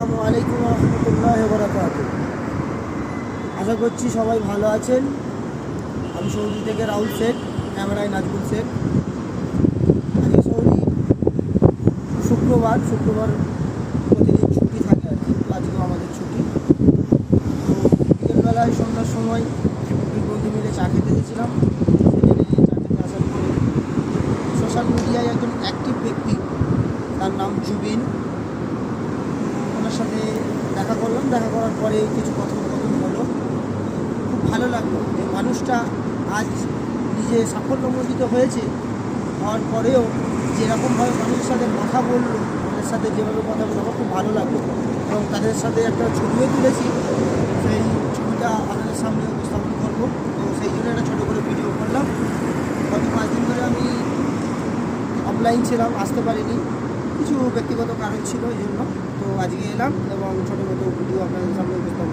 আসসালামু আলাইকুম রহমতুল্লাহ বারাকাতুহু। আশা করছি সবাই ভালো আছেন। আমি সৌদি থেকে রাহুল শেখ, ক্যামেরায় নাজমুল শেখ। আজকে সৌদি শুক্রবার প্রতিদিন ছুটি থাকে আর কি, আজকেও আমাদের ছুটি। তো বিকেলবেলায় সন্ধ্যার সময় দুই বন্ধু মিলে চা খেতে গেছিলাম। সেখানে চা খেতে আসার পরে সোশ্যাল মিডিয়ায় একজন অ্যাক্টিভ ব্যক্তি, তার নাম জুবিন, ওনার সাথে দেখা করলাম। দেখা করার পরে কিছু কথোপকথন হলো। খুব ভালো লাগলো যে মানুষটা আজ নিজে সাফল্যমণ্ডিত হয়েছে, হওয়ার পরেও যেরকমভাবে মানুষের সাথে কথা বললো, আমাদের সাথে যেভাবে কথা বললো, আমার খুব ভালো লাগলো। এবং তাদের সাথে একটা ছবিও তুলেছি, সেই ছবিটা আপনাদের সামনে উপস্থাপন করবো। তো সেই জন্য একটা ছোটো করে ভিডিও করলাম। গত 5 দিন ধরে আমি অফলাইন ছিলাম, আসতে পারিনি, কিছু ব্যক্তিগত কারণ ছিল এই জন্য। তো আজকে এলাম এবং ছোটো মতো ভিডিও আপনাদের সামনে উপস্থাপন